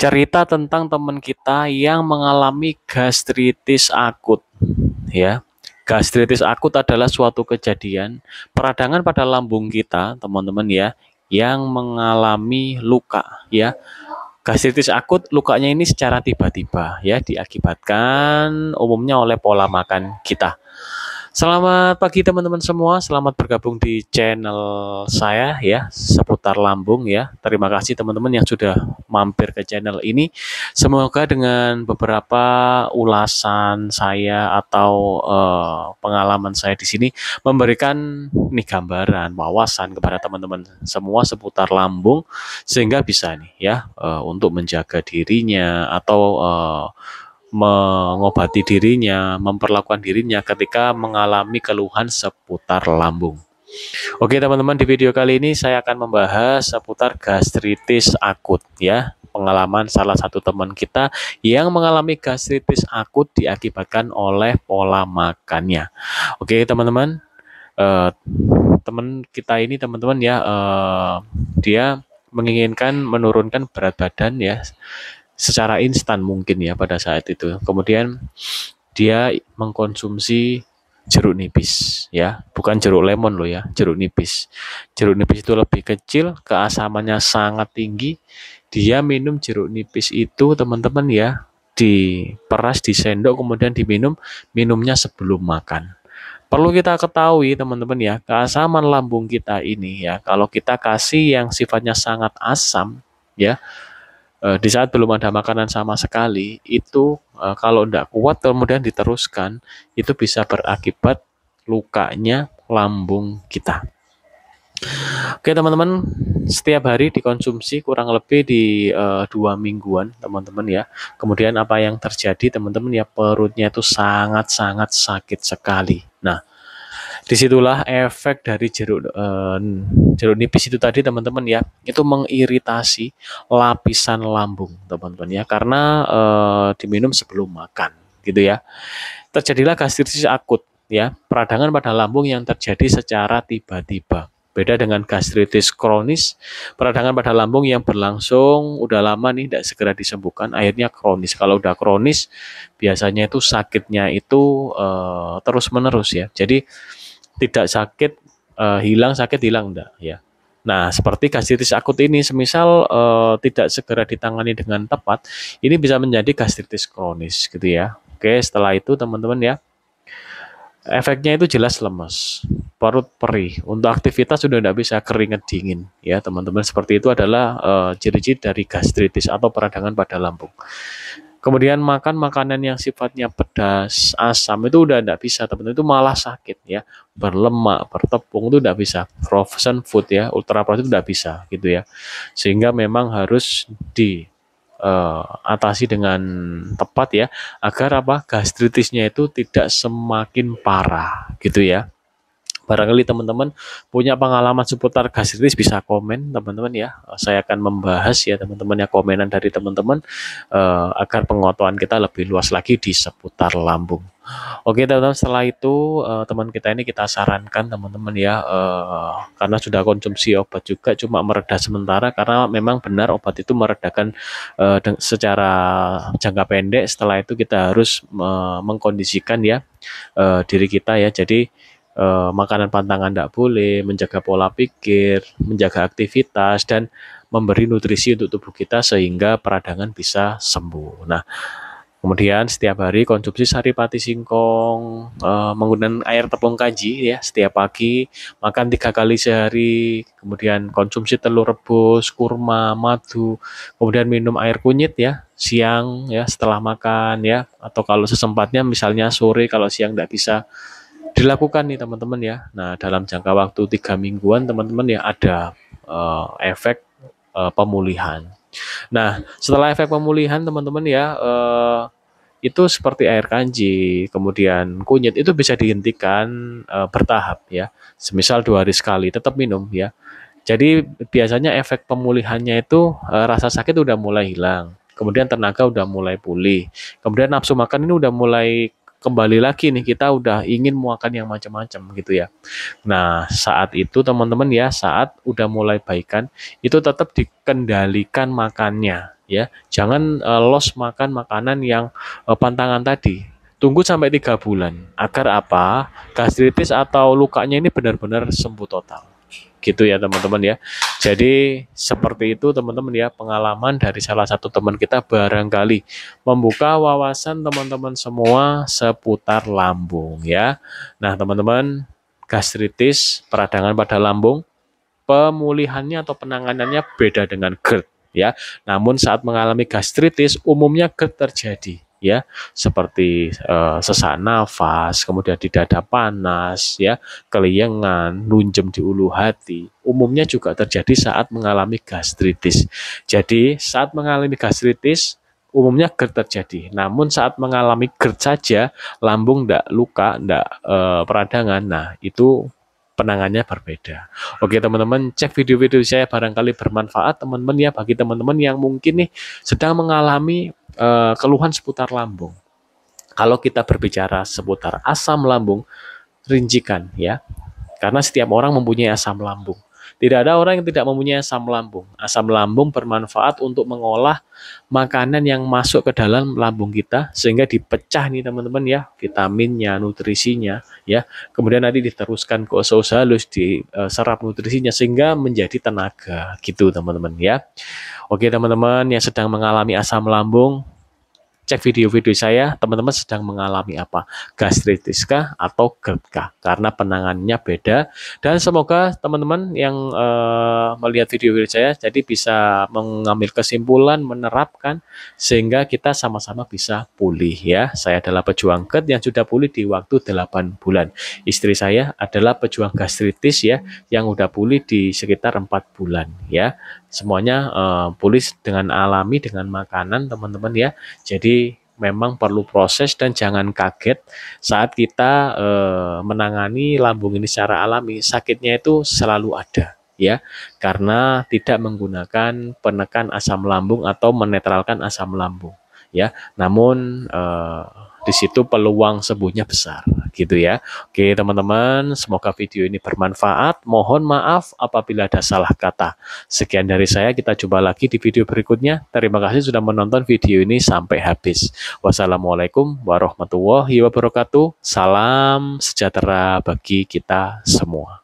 cerita tentang teman kita yang mengalami gastritis akut, ya. Gastritis akut adalah suatu kejadian peradangan pada lambung kita, teman-teman ya, yang mengalami luka, ya. Gastritis akut lukanya ini secara tiba-tiba, ya, diakibatkan umumnya oleh pola makan kita. Selamat pagi teman-teman semua, selamat bergabung di channel saya ya, seputar lambung ya. Terima kasih teman-teman yang sudah mampir ke channel ini. Semoga dengan beberapa ulasan saya atau pengalaman saya di sini memberikan nih gambaran, wawasan kepada teman-teman semua seputar lambung sehingga bisa nih ya untuk menjaga dirinya atau mengobati dirinya, memperlakukan dirinya ketika mengalami keluhan seputar lambung. Oke teman-teman, di video kali ini saya akan membahas seputar gastritis akut ya. Pengalaman salah satu teman kita yang mengalami gastritis akut diakibatkan oleh pola makannya. Oke teman-teman, teman kita ini teman-teman ya, dia menginginkan menurunkan berat badan ya secara instan mungkin ya pada saat itu. Kemudian dia mengkonsumsi jeruk nipis ya, bukan jeruk lemon loh ya, jeruk nipis. Jeruk nipis itu lebih kecil, keasamannya sangat tinggi. Dia minum jeruk nipis itu teman-teman ya, diperas di sendok kemudian diminum, minumnya sebelum makan. Perlu kita ketahui teman-teman ya, keasaman lambung kita ini ya, kalau kita kasih yang sifatnya sangat asam ya, di saat belum ada makanan sama sekali, itu kalau tidak kuat kemudian diteruskan, itu bisa berakibat lukanya lambung kita. Oke teman-teman, setiap hari dikonsumsi kurang lebih di 2 mingguan teman-teman ya. Kemudian apa yang terjadi teman-teman ya, perutnya itu sangat-sangat sakit sekali. Nah, disitulah efek dari jeruk nipis itu tadi teman-teman ya, itu mengiritasi lapisan lambung teman-teman ya, karena diminum sebelum makan gitu ya. Terjadilah gastritis akut ya, peradangan pada lambung yang terjadi secara tiba-tiba. Beda dengan gastritis kronis, peradangan pada lambung yang berlangsung udah lama nih tidak segera disembuhkan, akhirnya kronis. Kalau udah kronis biasanya itu sakitnya itu terus-menerus ya. Jadi tidak sakit hilang, sakit hilang enggak ya. Nah, seperti gastritis akut ini, semisal tidak segera ditangani dengan tepat, ini bisa menjadi gastritis kronis gitu ya. Oke, setelah itu teman-teman ya, efeknya itu jelas lemes, perut perih, untuk aktivitas sudah tidak bisa, keringat dingin ya teman-teman. Seperti itu adalah ciri-ciri dari gastritis atau peradangan pada lambung. Kemudian makan makanan yang sifatnya pedas, asam itu udah tidak bisa teman-teman, itu malah sakit ya. Berlemak, bertepung itu tidak bisa. Frozen food ya, ultra processed itu tidak bisa gitu ya. Sehingga memang harus diatasi dengan tepat ya, agar apa, gastritisnya itu tidak semakin parah gitu ya. Barangkali teman-teman punya pengalaman seputar gastritis, bisa komen teman-teman ya. Saya akan membahas ya teman-teman ya, komenan dari teman-teman agar pengetahuan kita lebih luas lagi di seputar lambung. Oke teman-teman, setelah itu teman kita ini kita sarankan teman-teman ya, karena sudah konsumsi obat juga, cuma mereda sementara, karena memang benar obat itu meredakan secara jangka pendek. Setelah itu kita harus mengkondisikan ya diri kita ya. Jadi makanan pantangan tidak boleh, menjaga pola pikir, menjaga aktivitas, dan memberi nutrisi untuk tubuh kita sehingga peradangan bisa sembuh. Nah, kemudian setiap hari konsumsi saripati singkong menggunakan air tepung kanji ya, setiap pagi makan 3 kali sehari, kemudian konsumsi telur rebus, kurma, madu, kemudian minum air kunyit ya siang ya setelah makan ya, atau kalau sesempatnya misalnya sore kalau siang tidak bisa, dilakukan nih teman-teman ya. Nah, dalam jangka waktu 3 mingguan teman-teman ya, ada efek pemulihan. Nah, setelah efek pemulihan teman-teman ya, itu seperti air kanji, kemudian kunyit itu bisa dihentikan bertahap ya. Semisal 2 hari sekali, tetap minum ya. Jadi biasanya efek pemulihannya itu rasa sakit udah mulai hilang, kemudian tenaga udah mulai pulih, kemudian nafsu makan ini udah mulai kembali lagi nih, kita udah ingin makan yang macam-macam gitu ya. Nah, saat itu teman-teman ya, saat udah mulai baikan, itu tetap dikendalikan makannya ya. Jangan los makan makanan yang pantangan tadi. Tunggu sampai 3 bulan agar apa? Gastritis atau lukanya ini benar-benar sembuh total. Gitu ya teman-teman ya. Jadi seperti itu teman-teman ya, pengalaman dari salah satu teman kita barangkali membuka wawasan teman-teman semua seputar lambung ya. Nah teman-teman, gastritis, peradangan pada lambung, pemulihannya atau penanganannya beda dengan GERD ya. Namun saat mengalami gastritis umumnya GERD terjadi ya, seperti sesak nafas, kemudian di dada panas ya, keliengan, nunjem di ulu hati. Umumnya juga terjadi saat mengalami gastritis. Jadi saat mengalami gastritis umumnya GERD terjadi. Namun saat mengalami GERD saja, lambung enggak luka, enggak peradangan, nah itu penangannya berbeda. Oke teman-teman, cek video-video saya barangkali bermanfaat teman-teman ya, bagi teman-teman yang mungkin nih sedang mengalami keluhan seputar lambung. Kalau kita berbicara seputar asam lambung, rincikan ya, karena setiap orang mempunyai asam lambung. Tidak ada orang yang tidak mempunyai asam lambung. Asam lambung bermanfaat untuk mengolah makanan yang masuk ke dalam lambung kita sehingga dipecah nih teman-teman ya, vitaminnya, nutrisinya ya. Kemudian nanti diteruskan ke usus halus, diserap nutrisinya sehingga menjadi tenaga gitu teman-teman ya. Oke teman-teman yang sedang mengalami asam lambung, cek video-video saya, teman-teman sedang mengalami apa? Gastritis kah atau GERD kah? Karena penanganannya beda. Dan semoga teman-teman yang melihat video-video saya jadi bisa mengambil kesimpulan, menerapkan sehingga kita sama-sama bisa pulih ya. Saya adalah pejuang GERD yang sudah pulih di waktu 8 bulan. Istri saya adalah pejuang gastritis ya, yang udah pulih di sekitar 4 bulan ya. Semuanya pulih dengan alami, dengan makanan teman-teman ya. Jadi memang perlu proses dan jangan kaget saat kita menangani lambung ini secara alami, sakitnya itu selalu ada ya, karena tidak menggunakan penekan asam lambung atau menetralkan asam lambung ya. Namun di situ peluang sembuhnya besar gitu ya. Oke teman-teman, semoga video ini bermanfaat. Mohon maaf apabila ada salah kata. Sekian dari saya, kita jumpa lagi di video berikutnya. Terima kasih sudah menonton video ini sampai habis. Wassalamualaikum warahmatullahi wabarakatuh. Salam sejahtera bagi kita semua.